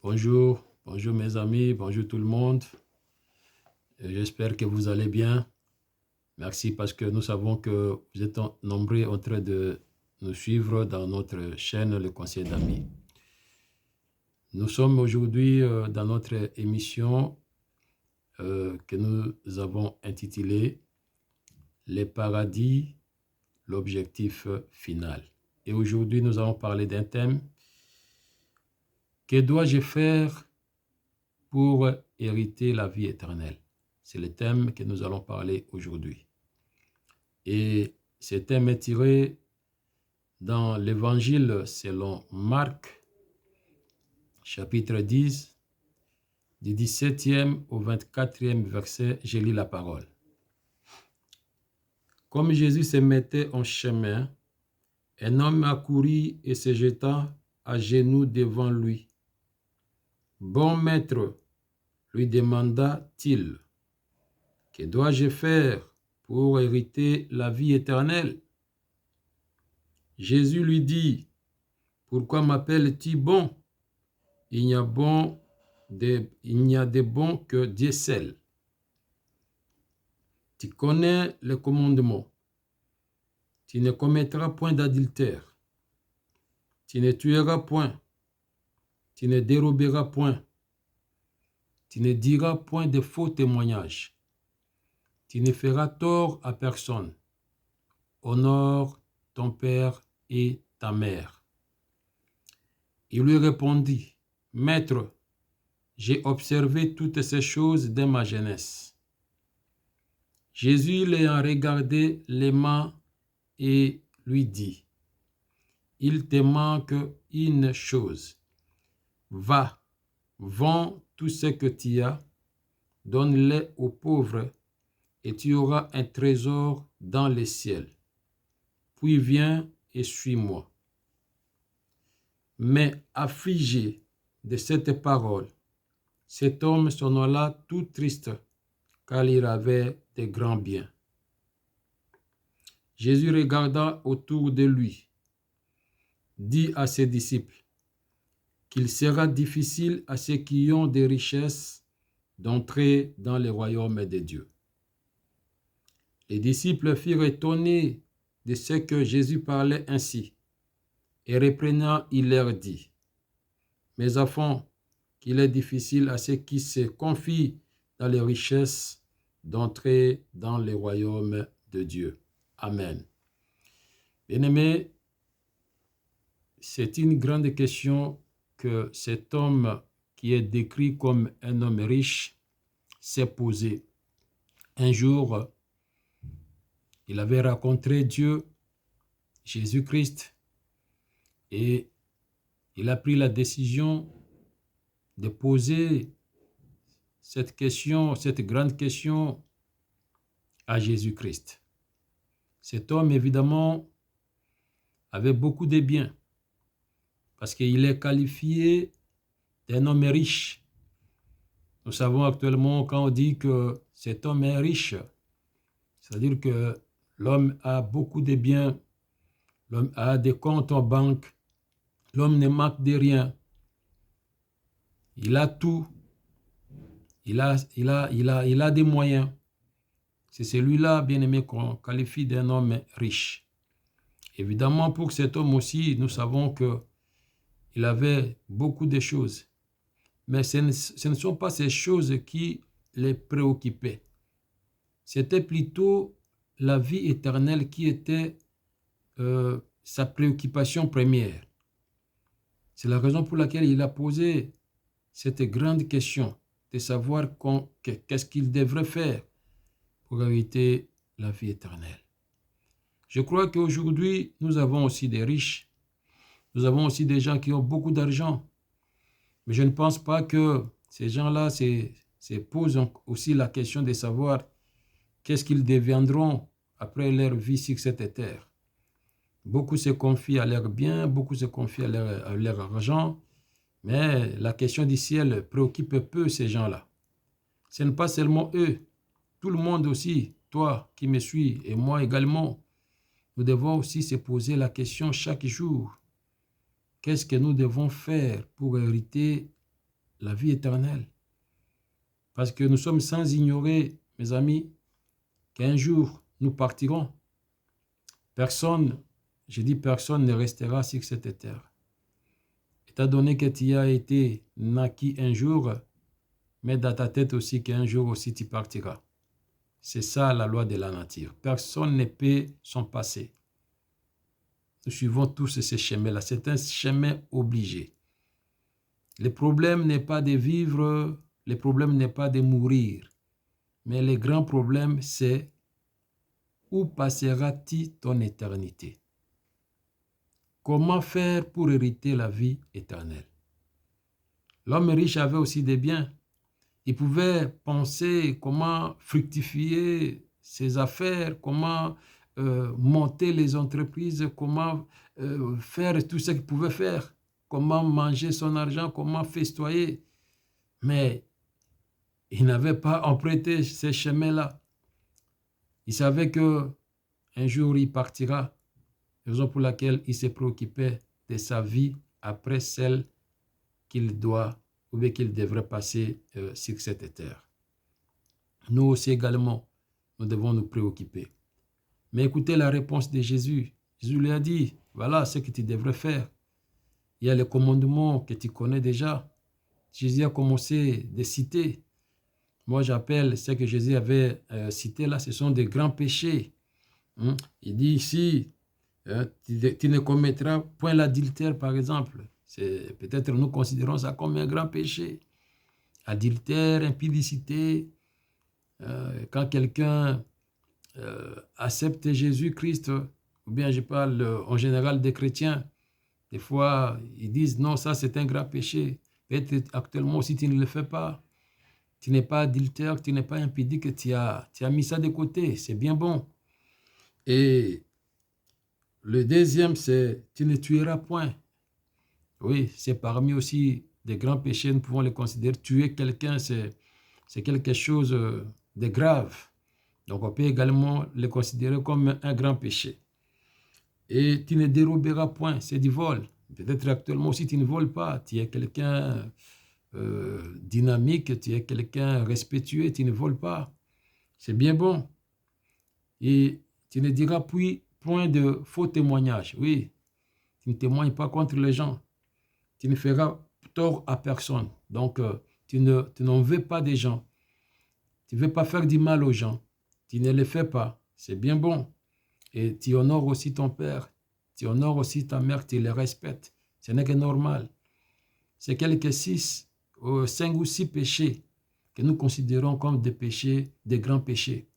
Bonjour mes amis, bonjour tout le monde. J'espère que vous allez bien. Merci parce que nous savons que vous êtes nombreux en train de nous suivre dans notre chaîne Le Conseil d'Amis. Nous sommes aujourd'hui dans notre émission que nous avons intitulée Les paradis, l'objectif final. Et aujourd'hui, nous allons parler d'un thème. Que dois-je faire pour hériter la vie éternelle? C'est le thème que nous allons parler aujourd'hui. Et ce thème est tiré dans l'Évangile selon Marc, chapitre 10, du 17e au 24e verset. Je lis la parole. Comme Jésus se mettait en chemin, un homme accourut et se jeta à genoux devant lui. « Bon maître, lui demanda-t-il, que dois-je faire pour hériter la vie éternelle? » Jésus lui dit, « Pourquoi m'appelles-tu bon? Il n'y a de bon que Dieu seul. Tu connais le commandement. Tu ne commettras point d'adultère. Tu ne tueras point. Tu ne déroberas point. Tu ne diras point de faux témoignages. Tu ne feras tort à personne. Honore ton père et ta mère. » Il lui répondit, « Maître, j'ai observé toutes ces choses dès ma jeunesse. » Jésus l'ayant regardé l'aima et lui dit, « Il te manque une chose. Va, vends tout ce que tu as, donne-le aux pauvres, et tu auras un trésor dans les ciels. Puis viens et suis-moi. » Mais affligé de cette parole, cet homme s'en alla tout triste, car il avait de grands biens. Jésus regarda autour de lui, dit à ses disciples qu'il sera difficile à ceux qui ont des richesses d'entrer dans le royaume de Dieu. Les disciples furent étonnés de ce que Jésus parlait ainsi, et reprenant, il leur dit, « Mes enfants, qu'il est difficile à ceux qui se confient dans les richesses d'entrer dans le royaume de Dieu. » Amen. Bien-aimés, c'est une grande question que cet homme qui est décrit comme un homme riche s'est posé. Un jour, il avait rencontré Dieu, Jésus-Christ, et il a pris la décision de poser cette question, cette grande question à Jésus-Christ. Cet homme, évidemment, avait beaucoup de biens, parce qu'il est qualifié d'un homme riche. Nous savons actuellement, quand on dit que cet homme est riche, c'est-à-dire que l'homme a beaucoup de biens, l'homme a des comptes en banque, l'homme ne manque de rien. Il a tout. Il a des moyens. C'est celui-là, bien-aimé, qu'on qualifie d'un homme riche. Évidemment, pour cet homme aussi, nous savons qu'il avait beaucoup de choses. Mais ce ne sont pas ces choses qui les préoccupaient. C'était plutôt la vie éternelle qui était sa préoccupation première. C'est la raison pour laquelle il a posé cette grande question de savoir qu'est-ce qu'il devrait faire pour hériter la vie éternelle. Je crois qu'aujourd'hui, nous avons aussi des riches. Nous avons aussi des gens qui ont beaucoup d'argent. Mais je ne pense pas que ces gens-là se posent aussi la question de savoir qu'est-ce qu'ils deviendront après leur vie sur cette terre. Beaucoup se confient à leurs biens, beaucoup se confient à leur argent, mais la question du ciel préoccupe peu ces gens-là. Ce n'est pas seulement eux, tout le monde aussi, toi qui me suis et moi également, nous devons aussi se poser la question chaque jour. Qu'est-ce que nous devons faire pour hériter la vie éternelle. Parce que nous sommes sans ignorer, mes amis, qu'un jour, nous partirons. Personne, je dis personne, ne restera sur cette terre. Étant donné que tu as été naquis un jour, mets dans ta tête aussi qu'un jour aussi tu partiras. C'est ça la loi de la nature. Personne ne peut s'en passer. Nous suivons tous ces chemins-là. C'est un chemin obligé. Le problème n'est pas de vivre, le problème n'est pas de mourir. Mais le grand problème, c'est où passeras-tu ton éternité? Comment faire pour hériter la vie éternelle? L'homme riche avait aussi des biens. Il pouvait penser comment fructifier ses affaires, comment monter les entreprises, comment faire tout ce qu'il pouvait faire, comment manger son argent, comment festoyer. Mais il n'avait pas emprunté ces chemins-là. Il savait qu'un jour il partira, raison pour laquelle il s'est préoccupé de sa vie après celle qu'il doit ou bien qu'il devrait passer sur cette terre. Nous aussi également, nous devons nous préoccuper. Mais écoutez la réponse de Jésus. Jésus lui a dit, voilà ce que tu devrais faire. Il y a les commandements que tu connais déjà. Jésus a commencé de citer. Moi, j'appelle ce que Jésus avait cité là, ce sont des grands péchés. Il dit ici, tu ne commettras point l'adultère, par exemple. Peut-être nous considérons ça comme un grand péché. Adultère, impudicité. Quand quelqu'un accepte Jésus-Christ, ou bien je parle en général des chrétiens, des fois ils disent non, ça c'est un grand péché. Peut-être actuellement si tu ne le fais pas, tu n'es pas adultère, tu n'es pas impudique, tu as mis ça de côté, c'est bien bon. Et le deuxième, c'est tu ne tueras point. Oui, c'est parmi aussi des grands péchés, nous pouvons les considérer. Tuer quelqu'un, c'est quelque chose de grave. Donc, on peut également le considérer comme un grand péché. Et tu ne déroberas point, c'est du vol. Peut-être actuellement aussi, tu ne voles pas. Tu es quelqu'un dynamique, tu es quelqu'un respectueux, tu ne voles pas. C'est bien bon. Et tu ne diras point de faux témoignages. Oui, tu ne témoignes pas contre les gens. Tu ne feras tort à personne. Donc, tu n'en veux pas des gens. Tu ne veux pas faire du mal aux gens. Tu ne le fais pas. C'est bien bon. Et tu honores aussi ton père. Tu honores aussi ta mère. Tu les respectes. Ce n'est que normal. C'est quelques 5 ou 6 péchés que nous considérons comme des péchés, des grands péchés.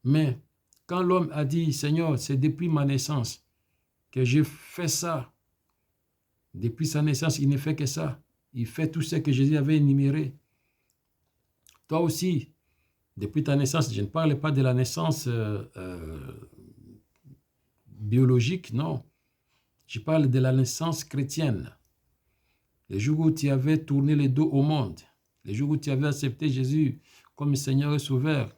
Mais quand l'homme a dit, Seigneur, c'est depuis ma naissance que je fais ça. Depuis sa naissance, il ne fait que ça. Il fait tout ce que Jésus avait énuméré. Toi aussi, depuis ta naissance, je ne parle pas de la naissance biologique, non. Je parle de la naissance chrétienne. Le jour où tu avais tourné le dos au monde, le jour où tu avais accepté Jésus comme Seigneur et Sauveur.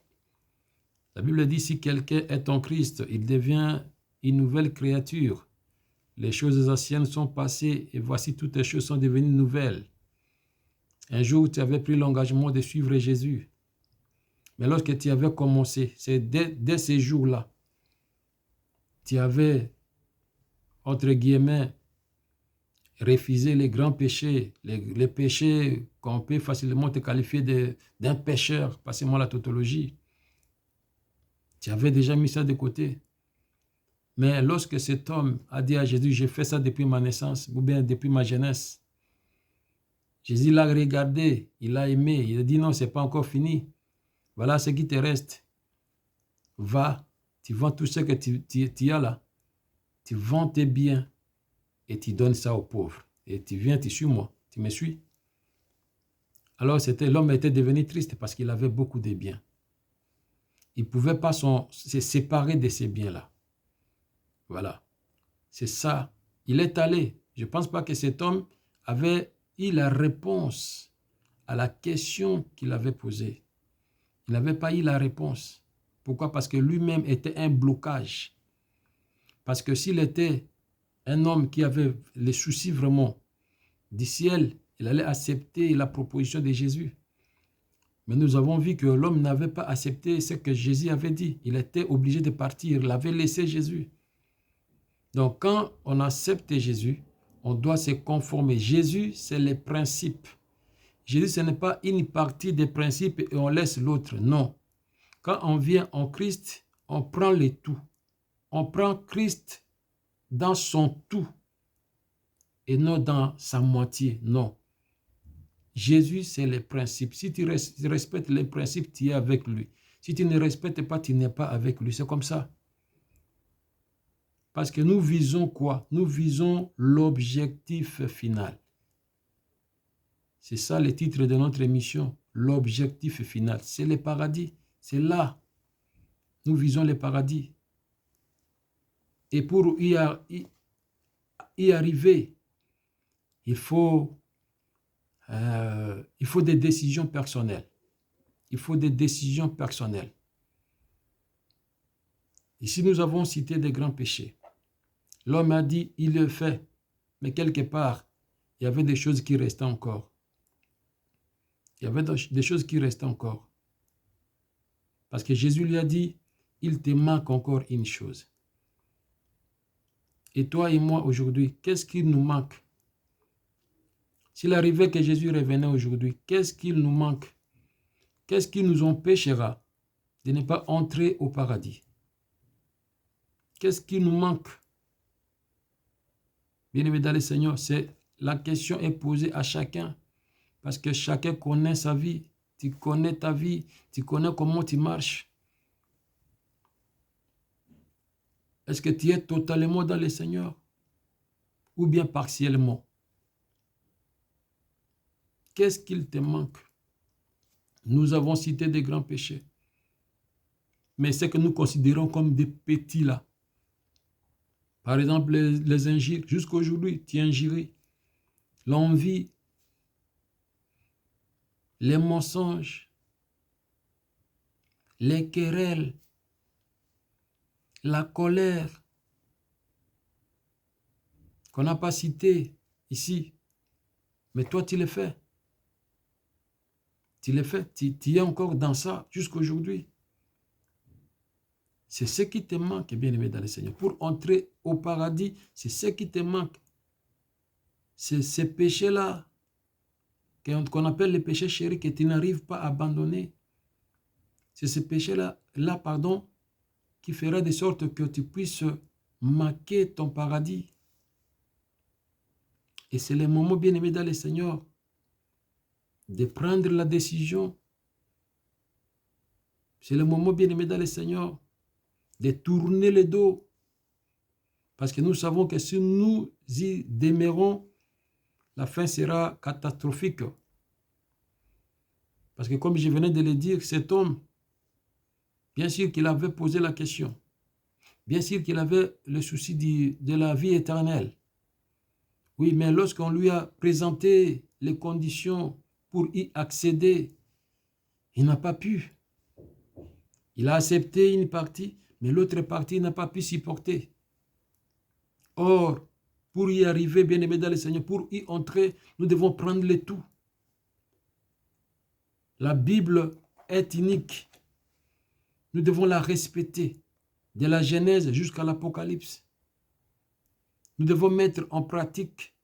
La Bible dit, si quelqu'un est en Christ, il devient une nouvelle créature. Les choses anciennes sont passées et voici toutes les choses sont devenues nouvelles. Un jour, tu avais pris l'engagement de suivre Jésus. Mais lorsque tu avais commencé, c'est dès ces jours-là, tu avais, entre guillemets, refusé les grands péchés, les péchés qu'on peut facilement te qualifier d'un pécheur, passez-moi la tautologie. Tu avais déjà mis ça de côté. Mais lorsque cet homme a dit à Jésus, j'ai fait ça depuis ma naissance, ou bien depuis ma jeunesse, Jésus l'a regardé, il l'a aimé, il a dit non, ce n'est pas encore fini. Voilà ce qui te reste. Va, tu vends tout ce que tu as là. Tu vends tes biens et tu donnes ça aux pauvres. Et tu viens, tu suis moi, tu me suis. Alors l'homme était devenu triste parce qu'il avait beaucoup de biens. Il ne pouvait pas se séparer de ces biens-là. Voilà. C'est ça. Il est allé. Je ne pense pas que cet homme avait eu la réponse à la question qu'il avait posée. Il n'avait pas eu la réponse. Pourquoi? Parce que lui-même était un blocage. Parce que s'il était un homme qui avait les soucis vraiment du ciel Il allait accepter la proposition de Jésus. Mais nous avons vu que l'homme n'avait pas accepté ce que Jésus avait dit. Il était obligé de partir. Il avait laissé Jésus. Donc, quand on accepte Jésus, on doit se conformer. Jésus, c'est les principes. Jésus, ce n'est pas une partie des principes et on laisse l'autre. Non. Quand on vient en Christ, on prend le tout. On prend Christ dans son tout et non dans sa moitié. Non. Jésus, c'est les principes. Si tu respectes les principes, tu es avec lui. Si tu ne respectes pas, tu n'es pas avec lui. C'est comme ça. Parce que nous visons quoi? Nous visons l'objectif final. C'est ça le titre de notre émission. L'objectif final. C'est le paradis. C'est là. Nous visons le paradis. Et pour y arriver, il faut des décisions personnelles. Il faut des décisions personnelles. Ici, nous avons cité des grands péchés. L'homme a dit, il le fait. Mais quelque part, il y avait des choses qui restaient encore. Il y avait des choses qui restaient encore. Parce que Jésus lui a dit, il te manque encore une chose. Et toi et moi aujourd'hui, qu'est-ce qu'il nous manque? S'il arrivait que Jésus revenait aujourd'hui, qu'est-ce qu'il nous manque? Qu'est-ce qui nous empêchera de ne pas entrer au paradis? Qu'est-ce qui nous manque? Bien-aimés dans le Seigneur, la question est posée à chacun. Parce que chacun connaît sa vie. Tu connais ta vie. Tu connais comment tu marches. Est-ce que tu es totalement dans le Seigneur? Ou bien partiellement? Qu'est-ce qu'il te manque? Nous avons cité des grands péchés. Mais ce que nous considérons comme des petits là. Par exemple, les injures. Jusqu'à aujourd'hui, tu es injuré. L'envie. Les mensonges. Les querelles. La colère. Qu'on n'a pas cité ici. Mais toi, tu le fais. Tu le fais. Tu es encore dans ça jusqu'à aujourd'hui. C'est ce qui te manque, bien-aimé dans le Seigneur. Pour entrer au paradis, c'est ce qui te manque. C'est ces péchés-là, qu'on appelle les péchés chéris, que tu n'arrives pas à abandonner. C'est ces péchés-là, qui fera de sorte que tu puisses marquer ton paradis. Et c'est le moment, bien-aimé dans le Seigneur, de prendre la décision. C'est le moment, bien-aimé dans le Seigneur, de tourner le dos. Parce que nous savons que si nous y demeurons, la fin sera catastrophique. Parce que comme je venais de le dire, cet homme, bien sûr qu'il avait posé la question. Bien sûr qu'il avait le souci de la vie éternelle. Oui, mais lorsqu'on lui a présenté les conditions pour y accéder, il n'a pas pu. Il a accepté une partie, mais l'autre partie n'a pas pu s'y porter. Or, pour y arriver, bien-aimé dans le Seigneur, pour y entrer, nous devons prendre le tout. La Bible est unique. Nous devons la respecter, de la Genèse jusqu'à l'Apocalypse. Nous devons mettre en pratique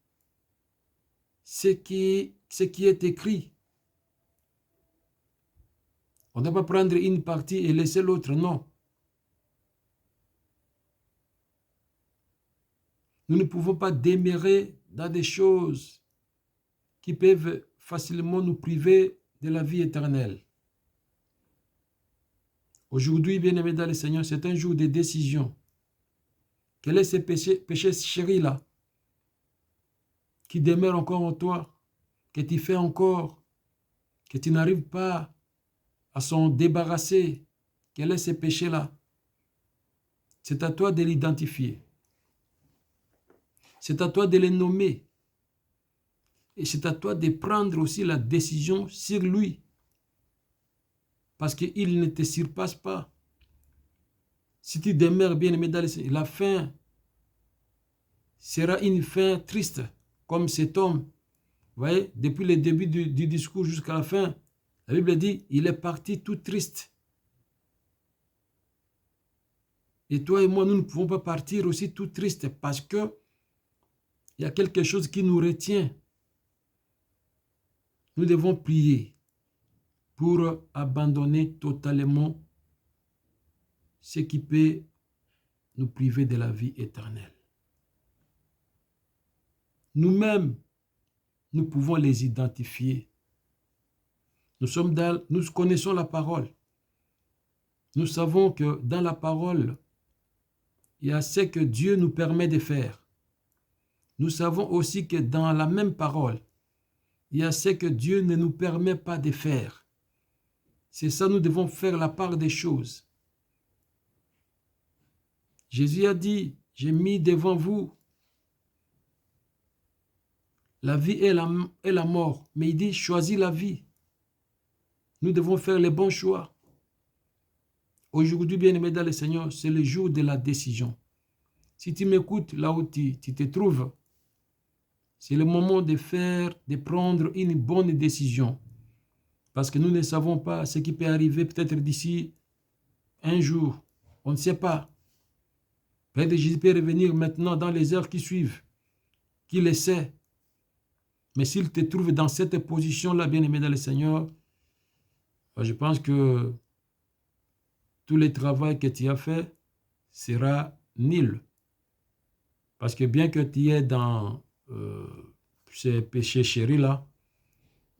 ce qui est écrit. On ne doit pas prendre une partie et laisser l'autre, non. Nous ne pouvons pas demeurer dans des choses qui peuvent facilement nous priver de la vie éternelle. Aujourd'hui, bien-aimé dans le Seigneur, c'est un jour de décision. Quel est ce péché chéri-là qui demeure encore en toi, que tu fais encore, que tu n'arrives pas à s'en débarrasser? Quel est ce péché-là? C'est à toi de l'identifier. C'est à toi de les nommer. Et c'est à toi de prendre aussi la décision sur lui. Parce qu'il ne te surpasse pas. Si tu demeures bien-aimé dans le Seigneur, la fin sera une fin triste, comme cet homme Vous voyez, depuis le début du discours jusqu'à la fin, la Bible dit, il est parti tout triste. Et toi et moi, nous ne pouvons pas partir aussi tout triste parce que il y a quelque chose qui nous retient. Nous devons prier pour abandonner totalement ce qui peut nous priver de la vie éternelle. Nous-mêmes, nous pouvons les identifier. Nous connaissons la parole. Nous savons que dans la parole, il y a ce que Dieu nous permet de faire. Nous savons aussi que dans la même parole, il y a ce que Dieu ne nous permet pas de faire. C'est ça, nous devons faire la part des choses. Jésus a dit, j'ai mis devant vous la vie et la mort. Mais il dit, choisis la vie. Nous devons faire les bons choix. Aujourd'hui, bien-aimé dans le Seigneur, c'est le jour de la décision. Si tu m'écoutes là où tu te trouves, c'est le moment de prendre une bonne décision. Parce que nous ne savons pas ce qui peut arriver peut-être d'ici un jour. On ne sait pas. Peut-être Jésus peut revenir maintenant dans les heures qui suivent. Qui le sait? Mais s'il te trouve dans cette position-là, bien-aimé dans le Seigneur, je pense que tout le travail que tu as fait sera nul. Parce que bien que tu es dans ces péchés chéris-là,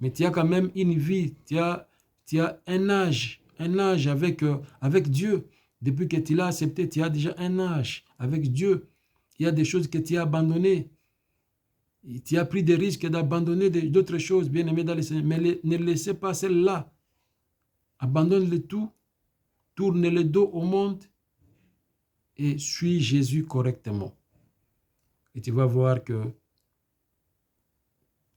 mais tu as quand même une vie, tu as un âge avec Dieu. Depuis que tu l'as accepté, tu as déjà un âge avec Dieu. Il y a des choses que tu as abandonnées. Tu as pris des risques d'abandonner d'autres choses, bien aimé dans le Seigneur. Mais ne laissez pas celle-là. Abandonne le tout, tourne le dos au monde et suis Jésus correctement. Et tu vas voir que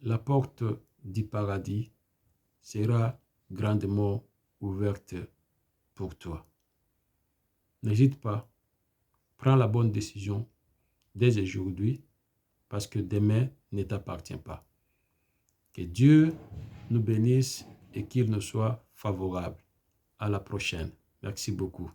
la porte du paradis sera grandement ouverte pour toi. N'hésite pas, prends la bonne décision dès aujourd'hui parce que demain ne t'appartient pas. Que Dieu nous bénisse et qu'il nous soit favorable. À la prochaine. Merci beaucoup.